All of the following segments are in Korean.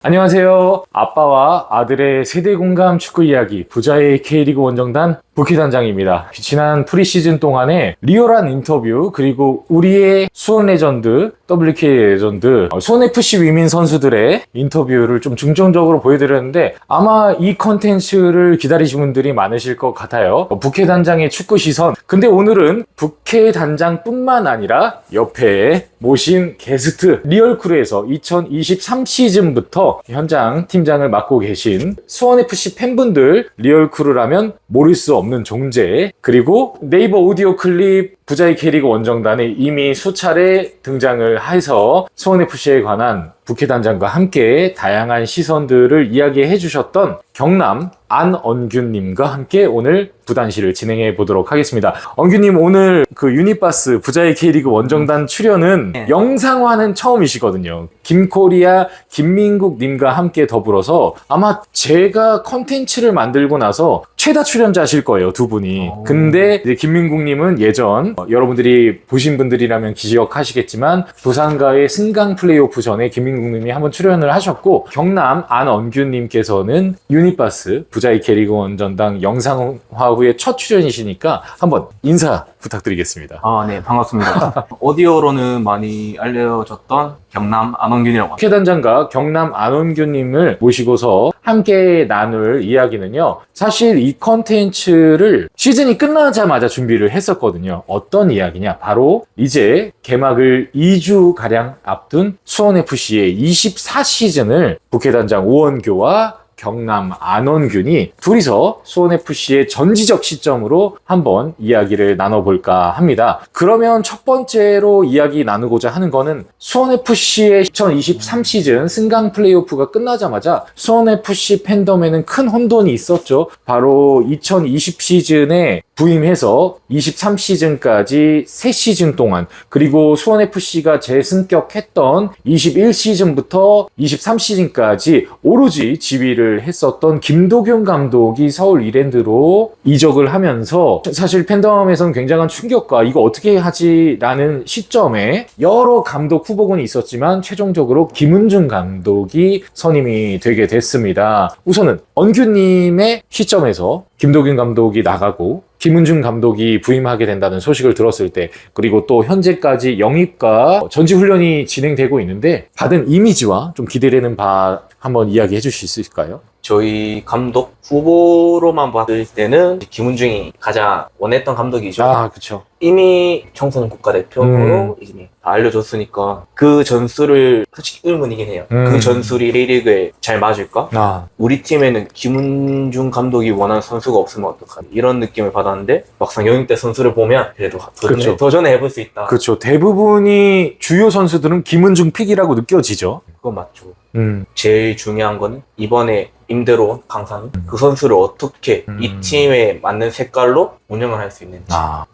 안녕하세요. 아빠와 아들의 세대 공감 축구 이야기 부자의 K리그 원정단 부키단장입니다. 지난 프리시즌 동안에 리얼한 인터뷰 그리고 우리의 수원 레전드, WK 레전드, 수원FC 위민 선수들의 인터뷰를 좀 중점적으로 보여드렸는데 아마 이 컨텐츠를 기다리신 분들이 많으실 것 같아요. 부캐단장의 축구 시선. 근데 오늘은 부캐단장뿐만 아니라 옆에 모신 게스트 리얼크루에서 2023 시즌부터 현장 팀장을 맡고 계신 수원FC 팬분들 리얼크루라면 모를 수 없는 존재, 그리고 네이버 오디오 클립 부자의 K리그 원정단에 이미 수차례 등장을 해서 수원FC에 관한 부캐단장과 함께 다양한 시선들을 이야기해 주셨던 경남 안언균님과 함께 오늘 부단시를 진행해 보도록 하겠습니다. 언균님, 오늘 그 유니버스 부자의 K리그 원정단 출연은 영상화는 처음이시거든요. 김코리아 김민국님과 함께 더불어서 아마 제가 컨텐츠를 만들고 나서 최다 출연자실 거예요, 두 분이. 근데 이제 김민국님은 예전 여러분들이 보신 분들이라면 기억하시겠지만 부산과의 승강 플레이오프 전에 김민국님이 한번 출연을 하셨고, 경남 안언균님께서는 유니버스 부자의 K리그 원정단 영상화 후에 첫 출연이시니까 한번 인사 부탁드리겠습니다. 네, 반갑습니다. 오디오로는 많이 알려졌던 경남 안원균이라고 합니다. 부캐단장과 경남 안원균님을 모시고서 함께 나눌 이야기는요, 사실 이 컨텐츠를 시즌이 끝나자마자 준비를 했었거든요. 어떤 이야기냐, 바로 이제 개막을 2주가량 앞둔 수원FC의 24시즌을 부캐단장 오원교와 경남 안원균이 둘이서 수원FC의 전지적 시점으로 한번 이야기를 나눠볼까 합니다. 그러면 첫 번째로 이야기 나누고자 하는 거는 수원FC의 2023 시즌 승강 플레이오프가 끝나자마자 수원FC 팬덤에는 큰 혼돈이 있었죠. 바로 2020 시즌에 부임해서 23 시즌까지 3시즌 동안, 그리고 수원FC가 재승격했던 21 시즌부터 23 시즌까지 오로지 지휘를 했었던 김도균 감독이 서울 이랜드로 이적을 하면서 사실 팬덤에서는 굉장한 충격과 이거 어떻게 하지? 라는 시점에 여러 감독 후보군이 있었지만 최종적으로 김은중 감독이 선임이 되게 됐습니다. 우선은 언규님의 시점에서 김도균 감독이 나가고 김은중 감독이 부임하게 된다는 소식을 들었을 때, 그리고 또 현재까지 영입과 전지훈련이 진행되고 있는데 받은 이미지와 좀 기대되는 바 한번 이야기해 주실 수 있을까요? 저희 감독 후보로만 봤을 때는 김은중이 가장 원했던 감독이죠. 그쵸. 이미 청소년 국가대표로 이제 다 알려줬으니까 그 전술을 솔직히 의문이긴 해요. 그 전술이 K리그에 잘 맞을까? 우리 팀에는 김은중 감독이 원하는 선수가 없으면 어떡하지? 이런 느낌을 받았는데 막상 영입대 선수를 보면 그래도 도전해 해볼 수 있다. 그렇죠. 대부분이 주요 선수들은 김은중 픽이라고 느껴지죠. 그건 맞죠. 제일 중요한 거는 이번에 임대로 온 강상희, 그 선수를 어떻게 이 팀에 맞는 색깔로 운영을 할 수 있는지,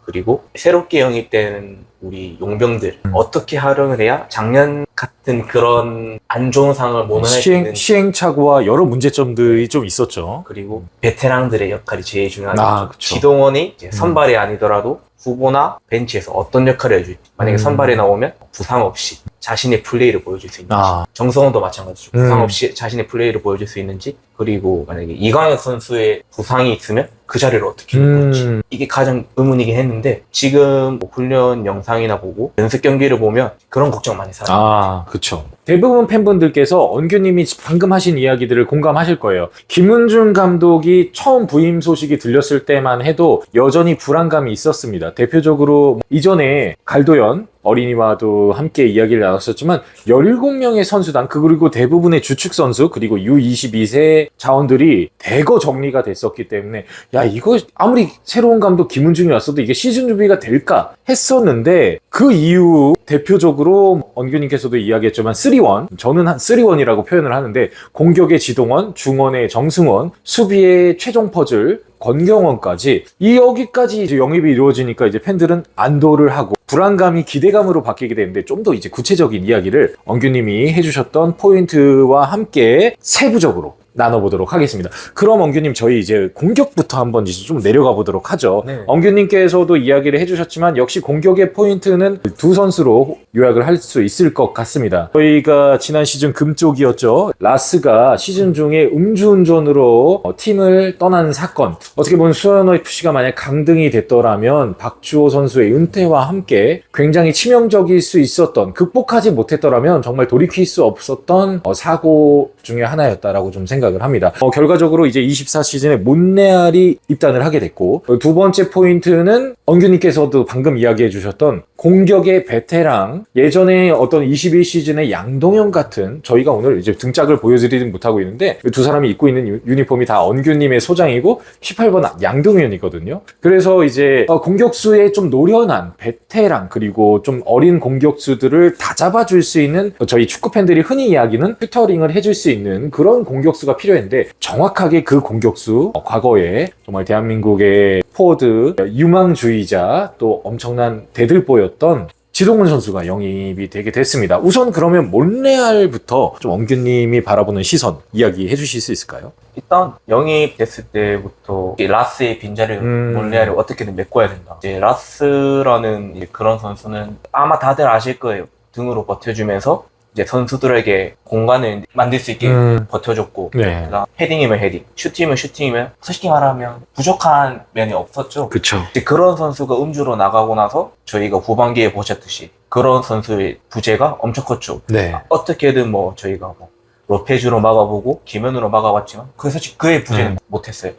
그리고 새롭게 영입되는 우리 용병들 어떻게 활용을 해야 작년 같은 그런 안 좋은 상황을 모면할 수 있는지, 시행착오와 여러 문제점들이 좀 있었죠. 그리고 베테랑들의 역할이 제일 중요하죠. 그쵸. 지동원이 이제 선발이 아니더라도 후보나 벤치에서 어떤 역할을 해줄지, 만약에 선발에 나오면 부상 없이 자신의 플레이를 보여줄 수 있는지, 정성원도 마찬가지죠. 부상 없이 자신의 플레이를 보여줄 수 있는지, 그리고 만약에 이광혁 선수의 부상이 있으면 그 자리를 어떻게 메꿀지, 이게 가장 의문이긴 했는데 지금 뭐 훈련 영상이나 보고 연습 경기를 보면 그런 걱정 많이 사요. 그쵸. 대부분 팬분들께서 언규님이 방금 하신 이야기들을 공감하실 거예요. 김은중 감독이 처음 부임 소식이 들렸을 때만 해도 여전히 불안감이 있었습니다. 대표적으로 이전에 갈도연 어린이와도 함께 이야기를 나눴었지만 17명의 선수단, 그리고 대부분의 주축 선수, 그리고 U22세 자원들이 대거 정리가 됐었기 때문에 야, 이거 아무리 새로운 감독 김은중이 왔어도 이게 시즌 준비가 될까 했었는데, 그 이후 대표적으로 언규님께서도 이야기했지만 3-1, 저는 한 3-1이라고 표현을 하는데, 공격의 지동원, 중원의 정승원, 수비의 최종 퍼즐 권경원까지, 여기까지 이제 영입이 이루어지니까 이제 팬들은 안도를 하고 불안감이 기대감으로 바뀌게 되는데, 좀 더 이제 구체적인 이야기를 언규님이 해주셨던 포인트와 함께 세부적으로 나눠보도록 하겠습니다. 그럼 엉규님, 저희 이제 공격부터 한번 이제 좀 내려가 보도록 하죠. 네. 엉규님께서도 이야기를 해주셨지만 역시 공격의 포인트는 두 선수로 요약을 할 수 있을 것 같습니다. 저희가 지난 시즌 금쪽이었죠. 라스가 시즌 중에 음주운전으로 팀을 떠나는 사건. 어떻게 보면 수원FC가 만약 강등이 됐더라면 박주호 선수의 은퇴와 함께 굉장히 치명적일 수 있었던, 극복하지 못했더라면 정말 돌이킬 수 없었던 사고 중에 하나였다라고 좀 생각을 합니다. 결과적으로 이제 24 시즌에 몬레알이 입단을 하게 됐고, 두 번째 포인트는 엉규님께서도 방금 이야기해 주셨던 공격의 베테랑, 예전에 어떤 21 시즌의 양동현 같은, 저희가 오늘 이제 등짝을 보여드리진 못하고 있는데 두 사람이 입고 있는 유니폼이 다 엉규님의 소장이고 18번 양동현이거든요. 그래서 이제 공격수에 좀 노련한 베테랑, 그리고 좀 어린 공격수들을 다 잡아줄 수 있는, 저희 축구 팬들이 흔히 이야기는 튜터링을 해줄 수 있는 그런 공격수가 필요했는데, 정확하게 그 공격수, 과거에 정말 대한민국의 포워드, 유망주의자, 또 엄청난 대들보였던 지동원 선수가 영입이 되게 됐습니다. 우선 그러면 몬레알부터 좀 엉규님이 바라보는 시선 이야기해 주실 수 있을까요? 일단 영입됐을 때부터 이 라스의 빈자리를 몬레알이 어떻게든 메꿔야 된다. 이제 라스라는 이제 그런 선수는 아마 다들 아실 거예요. 등으로 버텨주면서 이제 선수들에게 공간을 만들 수 있게 버텨줬고, 네. 그다음 헤딩이면 헤딩, 슈팅이면 슈팅이면, 솔직히 말하면 부족한 면이 없었죠. 그쵸. 이제 그런 선수가 음주로 나가고 나서 저희가 후반기에 보셨듯이 그런 선수의 부재가 엄청 컸죠. 네. 어떻게든 뭐 저희가 뭐 로페즈로 막아보고 김현우로 막아봤지만 솔직히 그의 부재는 못했어요.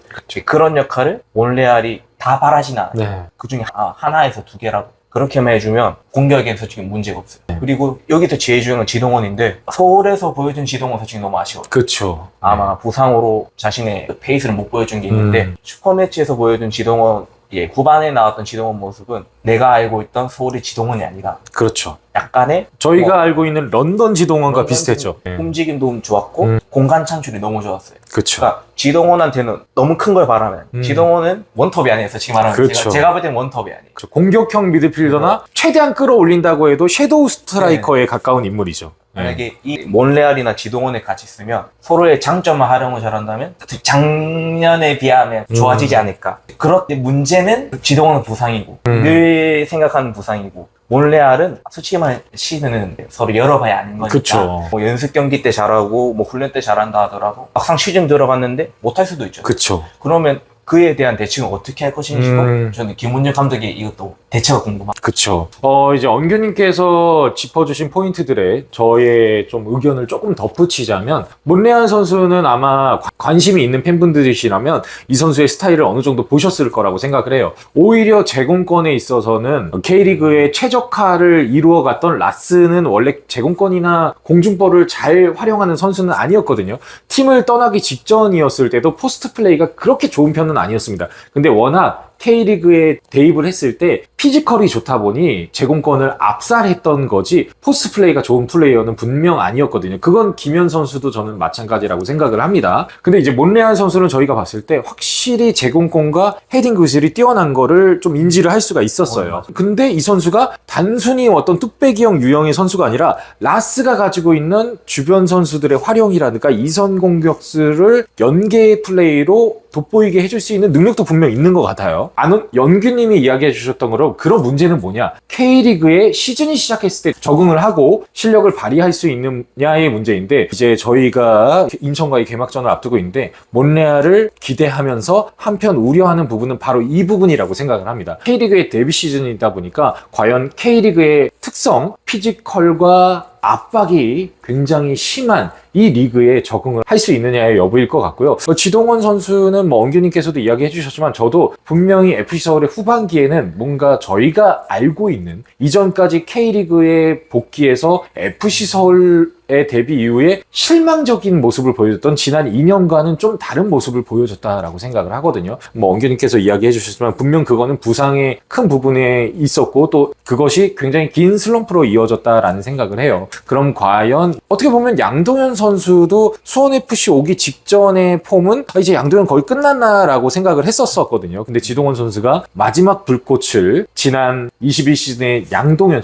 그런 역할을 몬레알이 다 바라진 않아요. 네. 그중에 하나에서 두 개라도 그렇게만 해주면 공격에는 솔직히 문제가 없어요. 그리고 여기서 제일 중요한 건 지동원인데, 서울에서 보여준 지동원 솔직히 너무 아쉬워요. 그쵸. 아마 부상으로 자신의 페이스를 못 보여준 게 있는데, 슈퍼매치에서 보여준 지동원, 후반에 나왔던 지동원 모습은 내가 알고 있던 서울의 지동원이 아니라 그렇죠. 약간의 저희가 알고 있는 런던 지동원과 비슷했죠. 움직임도 좋았고 공간 창출이 너무 좋았어요. 그쵸. 그러니까 지동원한테는 너무 큰 걸 바라면 지동원은 원톱이 아니에요. 솔직히 말하면 그렇죠. 제가 볼 때는 원톱이 아니에요. 공격형 미드필더나 최대한 끌어올린다고 해도 섀도우 스트라이커에 가까운 인물이죠. 만약에 이 몬레알이나 지동원에 같이 있으면 서로의 장점을 활용을 잘한다면 작년에 비하면 좋아지지 않을까. 그런데 문제는 지동원은 부상이고 늘 생각하는 부상이고, 몬레알은 솔직히 말해 시즌은 서로 열어봐야 아는 거니까. 그쵸. 뭐 연습 경기 때 잘하고 뭐 훈련 때 잘한다 하더라도 막상 시즌 들어갔는데 못할 수도 있죠. 그쵸. 그러면 그에 대한 대책은 어떻게 할 것인지도 저는 김문열 감독의 이것도 대처가 궁금합니다. 그쵸. 이제 엉규님께서 짚어주신 포인트들에 저의 좀 의견을 조금 덧붙이자면, 몬레알 선수는 아마 관심이 있는 팬분들이시라면 이 선수의 스타일을 어느 정도 보셨을 거라고 생각을 해요. 오히려 제공권에 있어서는 K리그의 최적화를 이루어갔던 라스는 원래 제공권이나 공중볼을 잘 활용하는 선수는 아니었거든요. 팀을 떠나기 직전이었을 때도 포스트 플레이가 그렇게 좋은 편은 아니었습니다. 근데 워낙 K리그에 대입을 했을 때 피지컬이 좋다 보니 제공권을 압살했던 거지, 포스트 플레이가 좋은 플레이어는 분명 아니었거든요. 그건 김현 선수도 저는 마찬가지라고 생각을 합니다. 근데 이제 몬레알 선수는 저희가 봤을 때 확실히 제공권과 헤딩 기술이 뛰어난 거를 좀 인지를 할 수가 있었어요. 근데 이 선수가 단순히 어떤 뚝배기형 유형의 선수가 아니라 라스가 가지고 있는 주변 선수들의 활용이라든가 이선 공격수를 연계 플레이로 돋보이게 해줄 수 있는 능력도 분명 있는 것 같아요. 연규님이 이야기해 주셨던 거로, 그런 문제는 뭐냐, K리그에 시즌이 시작했을 때 적응을 하고 실력을 발휘할 수 있느냐의 문제인데, 이제 저희가 인천과의 개막전을 앞두고 있는데 몬레알을 기대하면서 한편 우려하는 부분은 바로 이 부분이라고 생각을 합니다. K리그의 데뷔 시즌이다 보니까 과연 K리그의 특성, 피지컬과 압박이 굉장히 심한 이 리그에 적응을 할 수 있느냐의 여부일 것 같고요. 지동원 선수는 뭐 엉규님께서도 이야기해 주셨지만, 저도 분명히 FC서울의 후반기에는 뭔가 저희가 알고 있는, 이전까지 K리그에 복귀해서 FC서울의 데뷔 이후에 실망적인 모습을 보여줬던 지난 2년간은 좀 다른 모습을 보여줬다라고 생각을 하거든요. 뭐 엉규님께서 이야기해 주셨지만 분명 그거는 부상의 큰 부분에 있었고, 또 그것이 굉장히 긴 슬럼프로 이어졌다라는 생각을 해요. 그럼 과연 어떻게 보면 양동현 선수도 수원FC 오기 직전의 폼은 이제 양동현 거의 끝났나라고 생각을 했었거든요. 근데 지동원 선수가 마지막 불꽃을 지난 21시즌의 양동현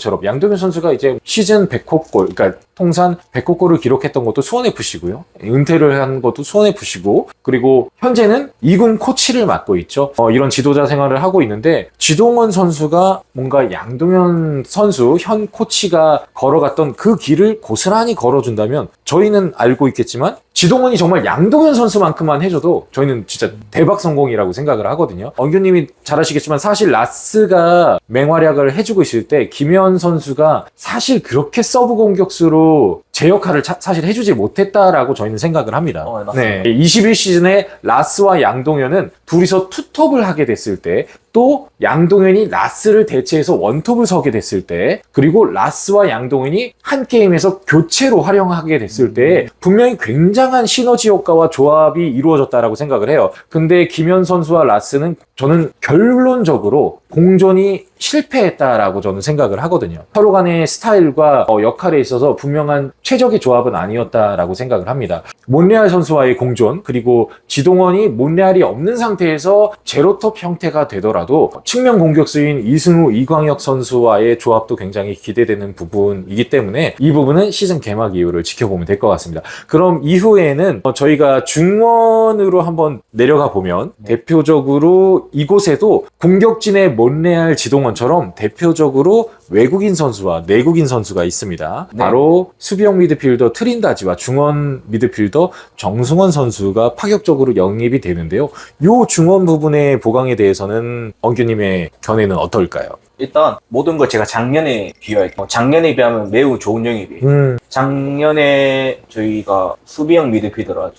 선수가 이제 시즌 100호 골, 그러니까 통산 100골을 기록했던 것도 수원FC고요. 은퇴를 한 것도 수원FC고, 그리고 현재는 2군 코치를 맡고 있죠. 이런 지도자 생활을 하고 있는데, 지동원 선수가 뭔가 양동현 선수 현 코치가 걸어갔던 그 길을 고스란히 걸어준다면 저희는 알고 있겠지만 지동원이 정말 양동현 선수만큼만 해줘도 저희는 진짜 대박 성공이라고 생각을 하거든요. 언규님이 잘 아시겠지만 사실 라스가 맹활약을 해주고 있을 때 김현 선수가 사실 그렇게 서브 공격수로 제 역할을 사실 해주지 못했다라고 저희는 생각을 합니다. 맞습니다. 21시즌에 라스와 양동현은 둘이서 투톱을 하게 됐을 때, 또 양동현이 라스를 대체해서 원톱을 서게 됐을 때, 그리고 라스와 양동현이 한 게임에서 교체로 활용하게 됐을 때 분명히 굉장한 시너지 효과와 조합이 이루어졌다라고 생각을 해요. 근데 김현 선수와 라스는 저는 결론적으로 공존이 실패했다라고 저는 생각을 하거든요. 서로 간의 스타일과 역할에 있어서 분명한 최적의 조합은 아니었다라고 생각을 합니다. 몬레알 선수와의 공존, 그리고 지동원이 몬레알이 없는 상태에서 제로톱 형태가 되더라도 측면 공격수인 이승우, 이광혁 선수와의 조합도 굉장히 기대되는 부분이기 때문에 이 부분은 시즌 개막 이후를 지켜보면 될 것 같습니다. 그럼 이후에는 저희가 중원으로 한번 내려가 보면 대표적으로 이곳에도 공격진의 몬레알, 지동원처럼 대표적으로 외국인 선수와 내국인 선수가 있습니다. 네. 바로 수비형 미드필더 트린다지와 중원 미드필더 정승원 선수가 파격적으로 영입이 되는데요. 이 중원 부분의 보강에 대해서는 언규님의 견해는 어떨까요? 일단 모든 걸 제가 작년에 비교할게요. 작년에 비하면 매우 좋은 영입이에요. 작년에 저희가 수비형 미드필더라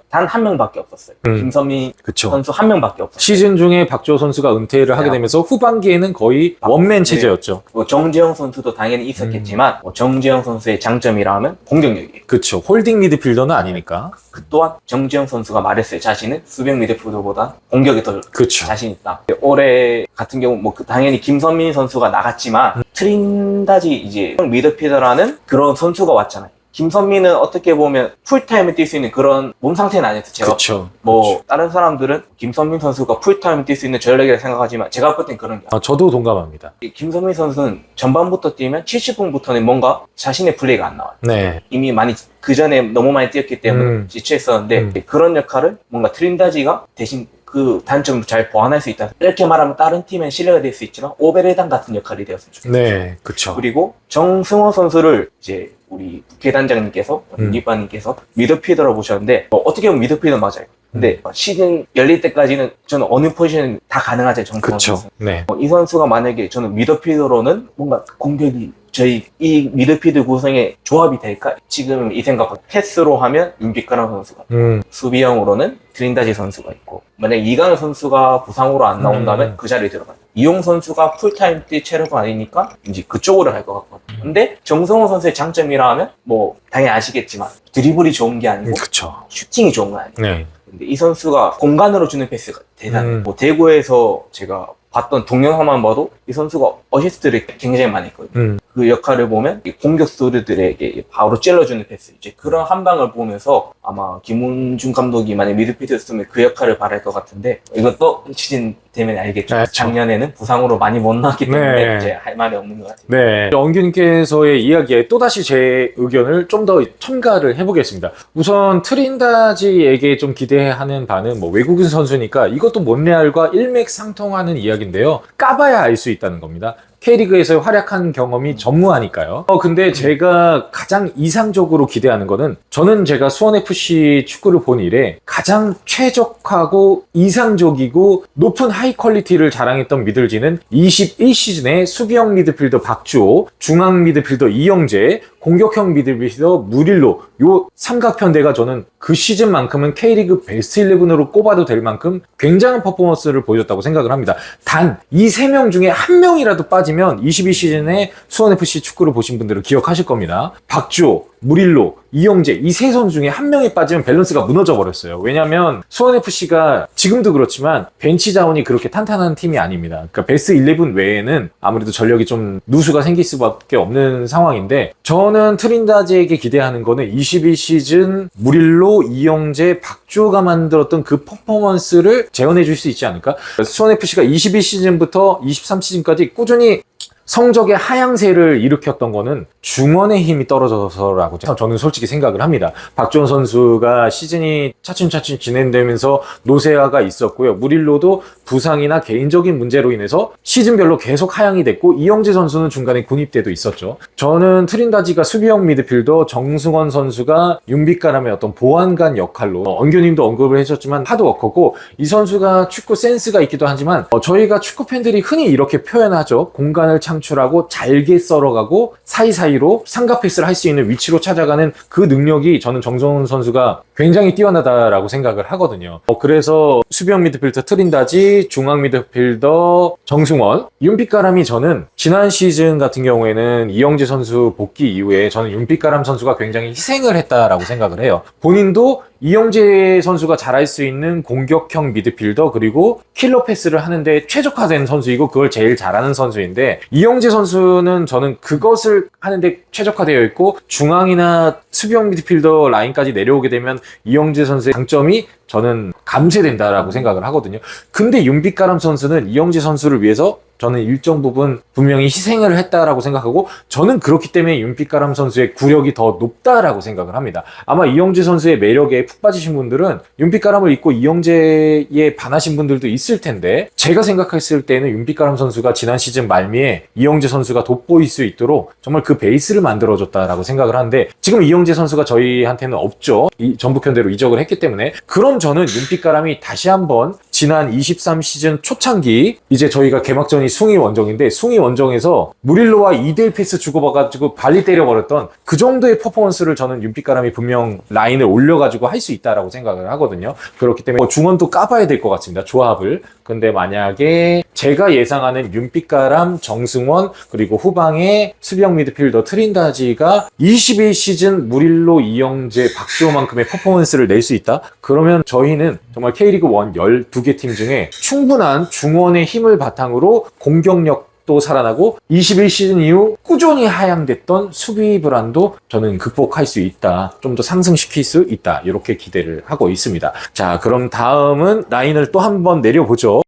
단 한 명밖에 없었어요. 김선민 그쵸. 선수 한 명밖에 없었어요. 시즌 중에 박주호 선수가 은퇴를 하게 되면서 후반기에는 거의 원맨 체제였죠. 뭐 정재영 선수도 당연히 있었겠지만 뭐 정재영 선수의 장점이라면 공격력이에요. 그쵸. 홀딩 미드필더는 아니니까. 그 또한 정재영 선수가 말했어요. 자신은 수비형 미드필더보다 공격이 더 그쵸. 자신 있다. 올해 같은 경우 뭐 당연히 김선민 선수가 나갔지만 트린다지 이제 미드필더라는 그런 선수가 왔잖아요. 김선민은 어떻게 보면 풀타임을 뛸 수 있는 그런 몸 상태는 아니었어요. 제가 그쵸. 뭐 다른 사람들은 김선민 선수가 풀타임을 뛸 수 있는 전력이라고 생각하지만 제가 볼 땐 그런 게 아니에요. 저도 동감합니다. 김선민 선수는 전반부터 뛰면 70분부터는 뭔가 자신의 플레이가 안 나와요. 네. 이미 많이 그 전에 너무 많이 뛰었기 때문에 지치했었는데 그런 역할을 뭔가 트린다지가 대신 그 단점을 잘 보완할 수 있다. 이렇게 말하면 다른 팀엔 신뢰가 될 수 있지만 오베레당 같은 역할이 되었으면 좋겠어요. 네, 그쵸. 그리고 정승호 선수를 이제 우리 부회단장님께서 니빠님께서 미드필더로 보셨는데 어떻게 보면 미드필더 맞아요. 근데 시즌 열릴 때까지는 저는 어느 포지션 다 가능하죠. 정승호 그쵸. 선수. 네. 이 선수가 만약에 저는 미드필더로는 뭔가 공격이 저희 이 미드필드 구성의 조합이 될까? 지금 이 생각, 패스로 하면 임빛가람 선수가 수비형으로는 트린다지 선수가 있고 만약에 이강인 선수가 부상으로 안 나온다면 그 자리에 들어가요. 이용 선수가 풀타임 뛸 체력은 아니니까 이제 그쪽으로 갈 것 같거든요. 근데 정성호 선수의 장점이라 하면 뭐 당연히 아시겠지만 드리블이 좋은 게 아니고 그쵸. 슈팅이 좋은 건 아니에요. 네. 근데 이 선수가 공간으로 주는 패스가 대단해요. 뭐 대구에서 제가 봤던 동영상만 봐도 이 선수가 어시스트를 굉장히 많이 했거든요. 그 역할을 보면 이 공격수들에게 바로 찔러주는 패스, 이제 그런 한 방을 보면서 아마 김훈준 감독이 만약 미드필더였으면 그 역할을 바랄 것 같은데 이것도 시즌 되면 알겠죠. 네, 작년에는 부상으로 많이 못 나왔기 때문에 네. 이제 할 말이 없는 것 같아요. 네. 언균님께서의 이야기에 또다시 제 의견을 좀 더 첨가를 해보겠습니다. 우선 트린다지에게 좀 기대하는 바는 뭐 외국인 선수니까 이것도 몬레알과 일맥상통하는 이야기인데요. 까봐야 알 수 있다는 겁니다. K리그에서 활약한 경험이 전무하니까요. 근데 제가 가장 이상적으로 기대하는 거는 저는 제가 수원FC 축구를 본 이래 가장 최적화고 이상적이고 높은 하이 퀄리티를 자랑했던 미들지는 21시즌에 수비형 미드필더 박주호, 중앙 미드필더 이영재, 공격형 미드필더 무릴로 요 삼각편대가 저는 그 시즌만큼은 K리그 베스트 11으로 꼽아도 될 만큼 굉장한 퍼포먼스를 보여줬다고 생각을 합니다. 단 이 세 명 중에 한 명이라도 빠지면 22시즌에 수원FC 축구를 보신 분들은 기억하실 겁니다. 박주호, 무릴로, 이영재 이 세 선수 중에 한 명이 빠지면 밸런스가 무너져 버렸어요. 왜냐면 수원FC가 지금도 그렇지만 벤치 자원이 그렇게 탄탄한 팀이 아닙니다. 그러니까 베스트 11 외에는 아무래도 전력이 좀 누수가 생길 수밖에 없는 상황인데 저는 트린다지에게 기대하는 거는 21시즌 무릴로, 이영재, 박주호가 만들었던 그 퍼포먼스를 재현해 줄 수 있지 않을까? 수원FC가 21시즌부터 23시즌까지 꾸준히 성적의 하향세를 일으켰던 거는 중원의 힘이 떨어져서라고 저는 솔직히 생각을 합니다. 박주원 선수가 시즌이 차츰차츰 진행되면서 노쇠화가 있었고요. 무릴로도 부상이나 개인적인 문제로 인해서 시즌별로 계속 하향이 됐고, 이영재 선수는 중간에 군입대도 있었죠. 저는 트린다지가 수비형 미드필더, 정승원 선수가 윤빛가람의 어떤 보안관 역할로, 언교님도 언급을 해주셨지만 하드워커고, 이 선수가 축구 센스가 있기도 하지만 저희가 축구 팬들이 흔히 이렇게 표현하죠. 공간을 창출하고 잘게 썰어가고 사이사이로 상가 패스를 할 수 있는 위치로 찾아가는 그 능력이, 저는 정성훈 선수가 굉장히 뛰어나다라고 생각을 하거든요. 그래서 수비형 미드필더 트린다지, 중앙 미드필더 정승원, 윤빛가람이, 저는 지난 시즌 같은 경우에는 이영재 선수 복귀 이후에 저는 윤빛가람 선수가 굉장히 희생을 했다라고 생각을 해요. 본인도 이영재 선수가 잘할 수 있는 공격형 미드필더, 그리고 킬러 패스를 하는데 최적화된 선수이고 그걸 제일 잘하는 선수인데, 이영재 선수는 저는 그것을 하는데 최적화되어 있고, 중앙이나 수비형 미드필더 라인까지 내려오게 되면 이영재 선수의 장점이 저는 감쇄된다라고 생각을 하거든요. 근데 윤빛가람 선수는 이영재 선수를 위해서 저는 일정 부분 분명히 희생을 했다라고 생각하고, 저는 그렇기 때문에 윤빛가람 선수의 구력이 더 높다라고 생각을 합니다. 아마 이영재 선수의 매력에 푹 빠지신 분들은 윤빛가람을 잊고 이영재에 반하신 분들도 있을 텐데, 제가 생각했을 때는 윤빛가람 선수가 지난 시즌 말미에 이영재 선수가 돋보일 수 있도록 정말 그 베이스를 만들어줬다라고 생각을 하는데, 지금 이영재 선수가 저희한테는 없죠. 전북현대로 이적을 했기 때문에. 그럼 저는 윤빛가람이 다시 한번 지난 23 시즌 초창기, 이제 저희가 개막전이 숭이 원정인데, 숭이 원정에서 무릴로와 2대1 패스 주고받아가지고 발리 때려버렸던 그 정도의 퍼포먼스를 저는 윤빛가람이 분명 라인을 올려가지고 할 수 있다라고 생각을 하거든요. 그렇기 때문에 중원도 까봐야 될 것 같습니다. 조합을. 근데 만약에 제가 예상하는 윤빛가람, 정승원, 그리고 후방에 수비형 미드필더 트린다지가 21 시즌 무릴로, 이영재, 박주호만큼의 퍼포먼스를 낼 수 있다? 그러면 저희는 정말 K리그 1 12개 팀 중에 충분한 중원의 힘을 바탕으로 공격력도 살아나고 21 시즌 이후 꾸준히 하향됐던 수비 불안도 저는 극복할 수 있다. 좀 더 상승시킬 수 있다. 이렇게 기대를 하고 있습니다. 자, 그럼 다음은 라인을 또 한번 내려보죠.